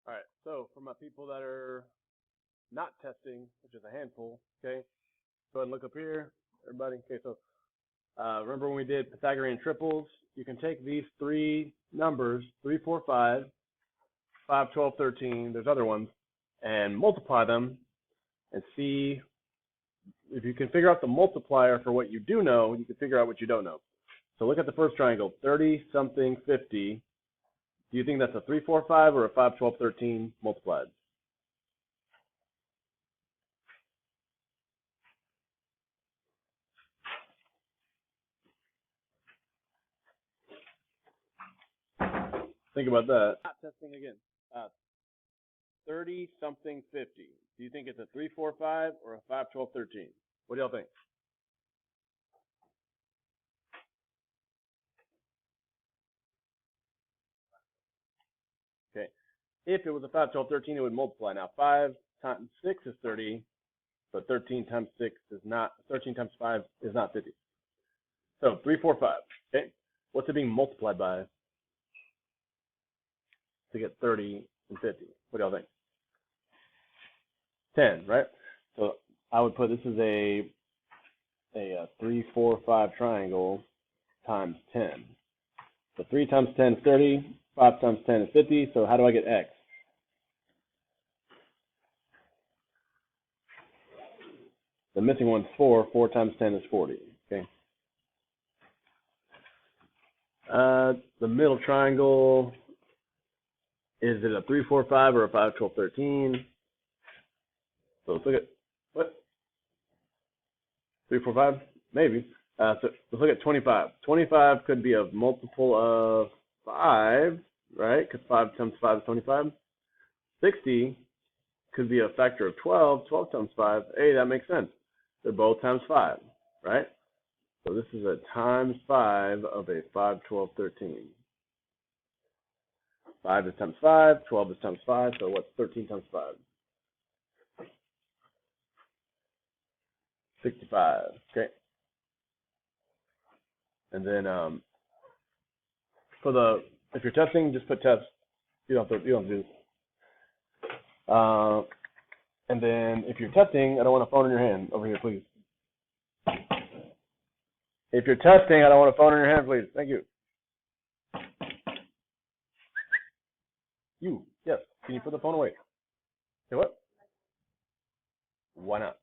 All right, so for my people that are not testing, which is a handful, okay, go ahead and look up here, everybody. Okay, so remember when we did Pythagorean triples? You can take these three numbers, 3, 4, 5, 5, 12, 13, there's other ones, and multiply them and see if you can figure out the multiplier for what you do know, you can figure out what you don't know. So look at the first triangle, 30 something 50. Do you think that's a 3, 4, 5 or a 5, 12, 13 multiplied? Think about that. Not testing again. 30 something 50. Do you think it's a 3, 4, 5 or a 5, 12, 13? What do y'all think? Okay. If it was a 5, 12, 13, it would multiply. Now 5 times 6 is 30, but 13 times 6 is not, 13 times 5 is not 50. So 3, 4, 5. Okay. What's it being multiplied by to get 30 and 50? What do y'all think? 10, right? So I would put this is a 3, 4, 5 triangle times 10. So 3 times 10 is 30, 5 times 10 is 50. So how do I get x? The missing one's 4. 4 times 10 is 40. Okay. The middle triangle, is it a 3, 4, 5 or a 5, 12, 13? So let's look at, what? 3, 4, 5? Maybe. So let's look at 25. 25 could be a multiple of 5, right? Because 5 times 5 is 25. 60 could be a factor of 12. 12 times 5. Hey, that makes sense. They're both times 5, right? So this is a times 5 of a 5, 12, 13. 5 is times 5. 12 is times 5. So what's 13 times 5? 65. Okay. And then if you're testing, just put test. You don't have to do this. And then if you're testing, I don't want a phone in your hand. Over here, please. If you're testing, I don't want a phone in your hand, please. Thank you. You, yes. Can you put the phone away? Say what? Why not?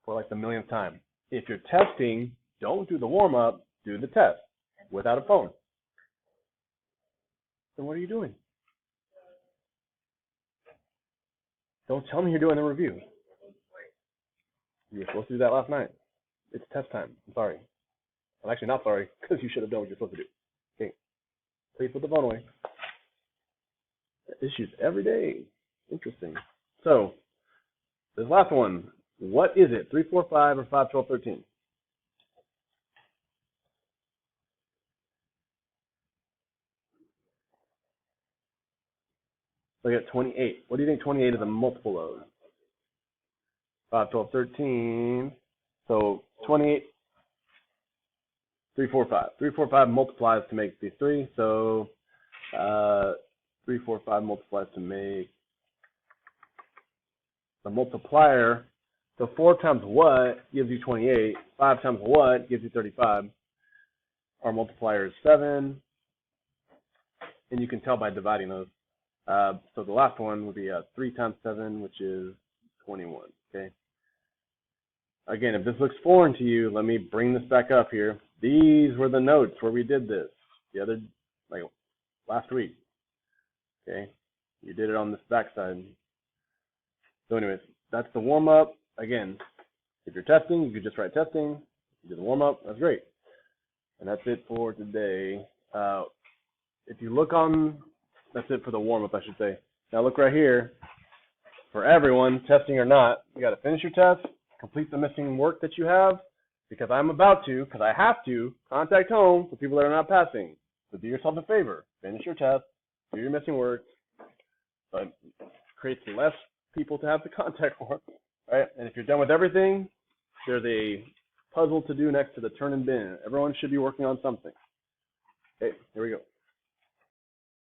For like the millionth time. If you're testing, don't do the warm-up, do the test without a phone. Then what are you doing? Don't tell me you're doing a review. You were supposed to do that last night. It's test time. I'm sorry. I'm actually not sorry, because you should have done what you're supposed to do. Okay. Please put the phone away. Issues every day. Interesting. So, this last one. What is it? 3, 4, 5 or 5, 12, 13? Look at 28. What do you think 28 is a multiple of? 5, 12, 13. So 28, 3, 4, 5. 3, 4, 5 multiplies to make these 3. So 3, 4, 5 multiplies to make the multiplier. So 4 times what gives you 28? 5 times what gives you 35? Our multiplier is 7. And you can tell by dividing those. So the last one would be 3 times 7, which is 21. Okay. Again, if this looks foreign to you, let me bring this back up here. These were the notes where we did this last week. Okay. You did it on this backside. So anyways, that's the warm-up. Again, if you're testing, you could just write testing. You do the warm-up. That's great. And that's it for today. If you look on, that's it for the warm-up, I should say. Now look right here. For everyone, testing or not, you got to finish your test, complete the missing work that you have, because I have to, contact home for people that are not passing. So do yourself a favor. Finish your test, do your missing work, but it creates less people to have to contact for. Right? And if you're done with everything, there's a puzzle to do next to the turn and bin. Everyone should be working on something. Okay, here we go.